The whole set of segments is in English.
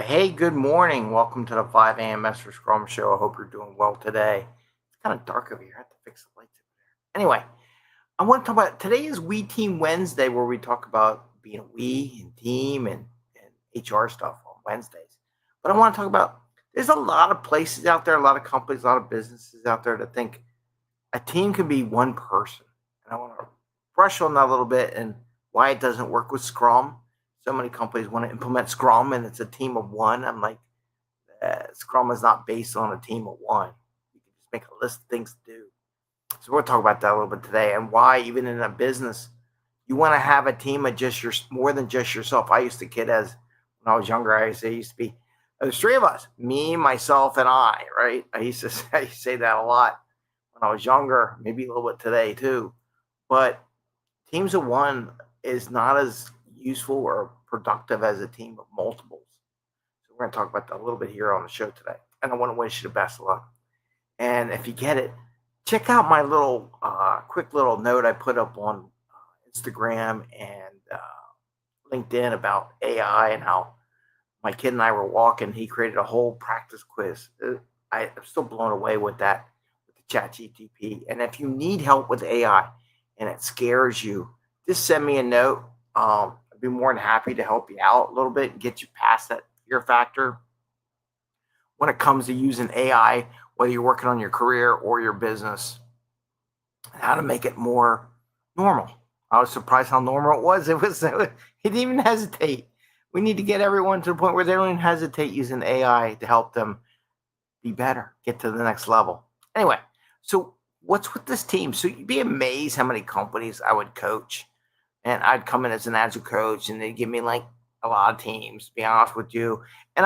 Hey, good morning. Welcome to the 5 a.m. Mester Scrum Show. I hope you're doing well today. It's kind of dark over here. I have to fix the lights over there. Anyway, I want to talk about today is We Team Wednesday, where we talk about being a we and team and HR stuff on Wednesdays. But I want to talk about there's a lot of places out there, a lot of companies, a lot of businesses out there that think a team can be one person. And I want to brush on that a little bit and why it doesn't work with Scrum. So many companies want to implement Scrum and it's a team of one. I'm like, Scrum is not based on a team of one. You can just make a list of things to do. So we'll talk about that a little bit today and why even in a business you want to have a team of just your more than just yourself. I used to kid as when I was younger. Used to be there's three of us, me, myself, and I. Right? I used to say that a lot when I was younger, maybe a little bit today too. But teams of one is not as useful or productive as a team of multiples. So we're going to talk about that a little bit here on the show today. And I want to wish you the best of luck. And if you get it, check out my little quick little note I put up on Instagram and LinkedIn about AI and how my kid and I were walking. He created a whole practice quiz. I'm still blown away with that, with the chat GTP. And if you need help with AI and it scares you, just send me a note. I'd be more than happy to help you out a little bit and get you past that fear factor when it comes to using AI, whether you're working on your career or your business, and how to make it more normal. I was surprised how normal it was. It didn't even hesitate. We need to get everyone to the point where they don't even hesitate using AI to help them be better, get to the next level. Anyway, so what's with this team? So you'd be amazed how many companies I would coach. And I'd come in as an agile coach and they'd give me like a lot of teams, to be honest with you. And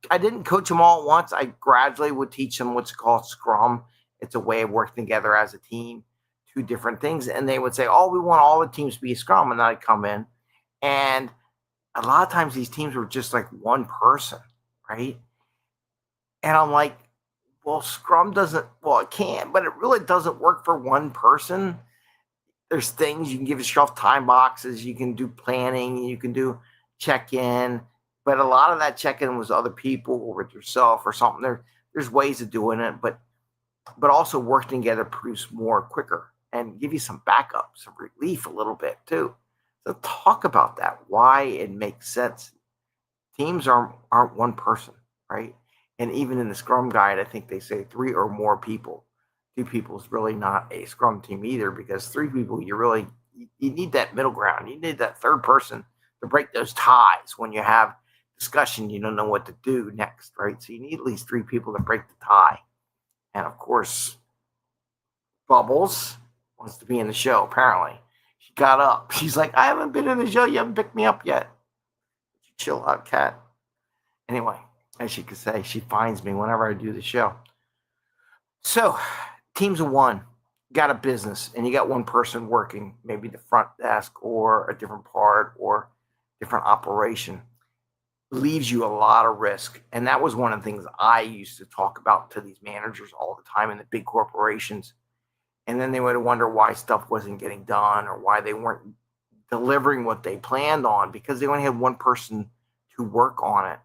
I didn't coach them all at once. I gradually would teach them what's called Scrum. It's a way of working together as a team, two different things. And they would say, oh, we want all the teams to be Scrum. And I'd come in. And a lot of times these teams were just like one person, right? And I'm like, well, Scrum doesn't, well, it can, but it really doesn't work for one person. There's things you can give yourself time boxes, you can do planning, you can do check-in, but a lot of that check-in was other people or with yourself or something. There's ways of doing it, but also working together produce more quicker and give you some backup, some relief a little bit too. So talk about that, why it makes sense. Teams aren't one person, right? And even in the Scrum guide, I think they say 3 or more people. 2 people is really not a Scrum team either, because 3 people, you need that middle ground. You need that third person to break those ties when you have discussion. You don't know what to do next, right? So you need at least 3 people to break the tie. And of course, Bubbles wants to be in the show. Apparently, she got up. She's like, I haven't been in the show. You haven't picked me up yet. Chill out, cat. Anyway, as you can say, she finds me whenever I do the show. So, teams of one, got a business, and you got one person working, maybe the front desk or a different part or different operation, leaves you a lot of risk. And that was one of the things I used to talk about to these managers all the time in the big corporations. And then they would wonder why stuff wasn't getting done or why they weren't delivering what they planned on, because they only had one person to work on it.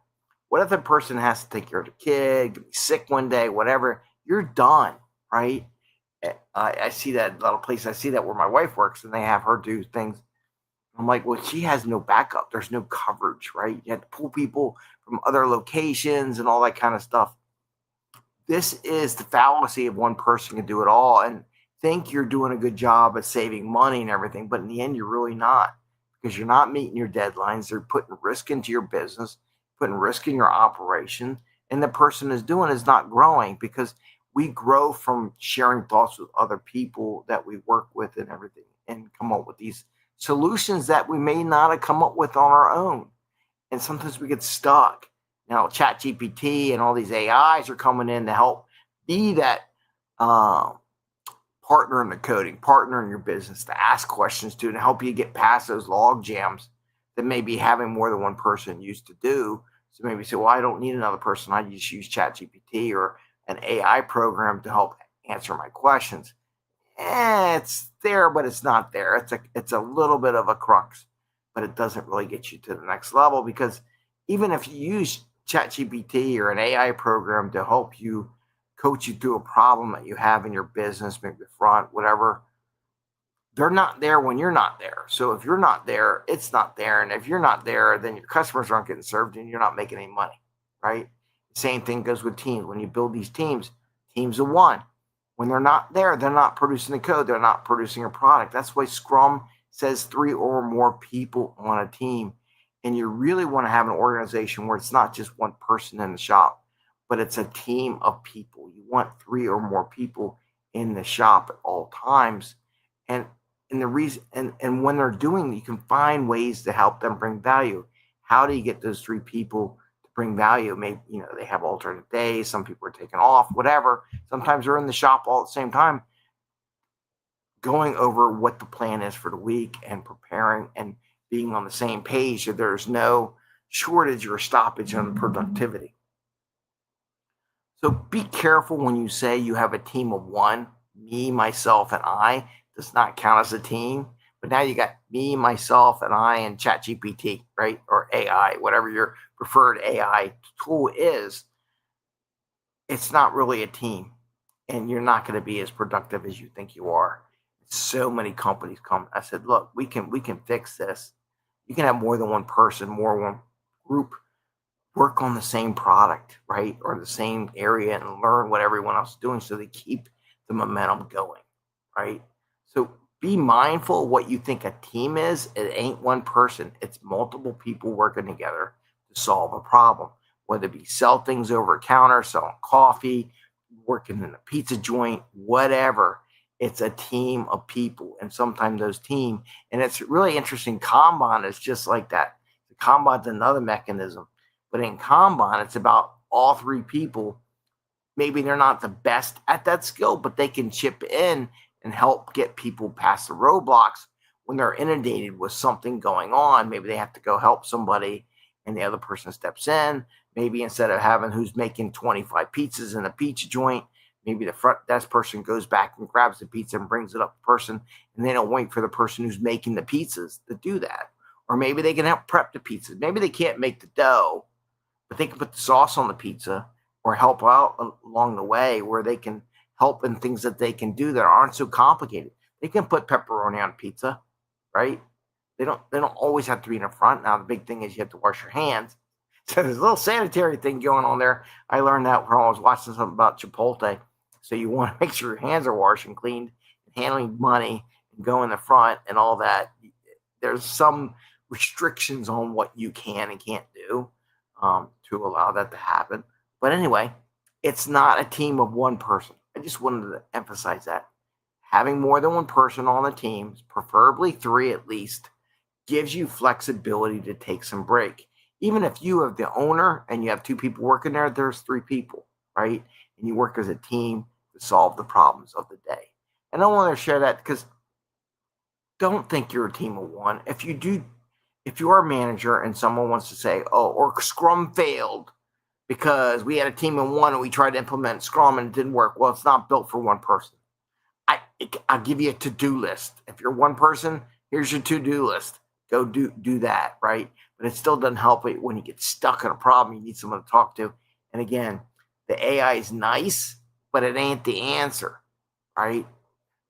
What if the person has to take care of the kid, get sick one day, whatever? You're done, right? I see that a lot of places. I see that where my wife works, and they have her do things. I'm like, well, she has no backup. There's no coverage, right? You have to pull people from other locations and all that kind of stuff. This is the fallacy of one person can do it all and think you're doing a good job of saving money and everything, but in the end, you're really not, because you're not meeting your deadlines. They're putting risk into your business, putting risk in your operation, and the person is not growing, because we grow from sharing thoughts with other people that we work with and everything, and come up with these solutions that we may not have come up with on our own. And sometimes we get stuck. Now, Chat GPT and all these AIs are coming in to help be that partner in the coding, partner in your business, to ask questions to, and help you get past those log jams that maybe having more than one person used to do. So maybe say, well, I don't need another person. I just use Chat GPT or an AI program to help answer my questions. It's there, but it's not there. It's a little bit of a crux, but it doesn't really get you to the next level, because even if you use ChatGPT or an AI program to help you coach you through a problem that you have in your business, maybe the front, whatever. They're not there when you're not there. So if you're not there, it's not there. And if you're not there, then your customers aren't getting served and you're not making any money, right? Same thing goes with teams. When you build these teams of one. When they're not there, they're not producing the code. They're not producing a product. That's why Scrum says 3 or more people on a team. And you really want to have an organization where it's not just one person in the shop, but it's a team of people. You want 3 or more people in the shop at all times. And the reason and when they're doing, you can find ways to help them bring value. How do you get those 3 people to bring value? Maybe they have alternate days. Some people are taking off, whatever. Sometimes they're in the shop all at the same time, going over what the plan is for the week and preparing and being on the same page so there's no shortage or stoppage on productivity. So be careful when you say you have a team of 1, me, myself, and I. Does not count as a team, but now you got me, myself, and I, and ChatGPT, right? Or AI, whatever your preferred AI tool is. It's not really a team, and you're not going to be as productive as you think you are. So many companies come. I said, look, we can fix this. You can have more than one person, more than one group work on the same product, right? Or the same area and learn what everyone else is doing so they keep the momentum going, right? So be mindful of what you think a team is. It ain't one person. It's multiple people working together to solve a problem, whether it be sell things over a counter, selling coffee, working in a pizza joint, whatever. It's a team of people. And sometimes those team, and it's really interesting. Kanban is just like that. The Kanban's another mechanism. But in Kanban, it's about all 3 people. Maybe they're not the best at that skill, but they can chip in and help get people past the roadblocks when they're inundated with something going on. Maybe they have to go help somebody and the other person steps in. Maybe instead of having who's making 25 pizzas in a pizza joint, maybe the front desk person goes back and grabs the pizza and brings it up to the person, and they don't wait for the person who's making the pizzas to do that. Or maybe they can help prep the pizzas. Maybe they can't make the dough, but they can put the sauce on the pizza or help out along the way where they can help in things that they can do that aren't so complicated. They can put pepperoni on pizza, right? They don't always have to be in the front. Now the big thing is you have to wash your hands. So there's a little sanitary thing going on there. I learned that when I was watching something about Chipotle. So you want to make sure your hands are washed and cleaned, and handling money and go in the front and all that. There's some restrictions on what you can and can't do to allow that to happen. But anyway, it's not a team of one person. I just wanted to emphasize that. Having more than one person on the team, preferably 3 at least, gives you flexibility to take some break. Even if you have the owner and you have 2 people working there, there's 3 people, right? And you work as a team to solve the problems of the day. And I want to share that because don't think you're a team of 1. If you are a manager and someone wants to say, oh, or Scrum failed, because we had a team of 1 and we tried to implement Scrum and it didn't work. Well, it's not built for one person. I'll give you a to-do list. If you're one person, here's your to-do list. Go do that, right? But it still doesn't help it when you get stuck in a problem. You need someone to talk to. And again, the AI is nice, but it ain't the answer, right?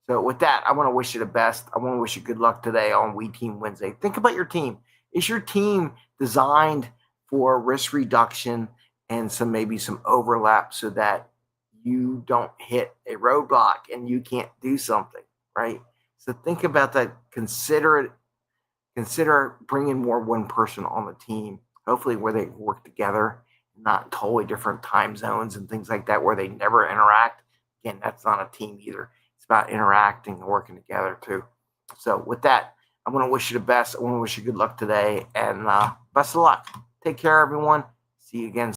So with that, I want to wish you the best. I want to wish you good luck today on We Team Wednesday. Think about your team. Is your team designed for risk reduction and maybe some overlap so that you don't hit a roadblock and you can't do something, right? So think about that. Consider bringing more one person on the team, hopefully where they work together, not totally different time zones and things like that where they never interact. Again, that's not a team either. It's about interacting and working together too. So with that, I want to wish you the best. I want to wish you good luck today and best of luck. Take care, everyone. See you again.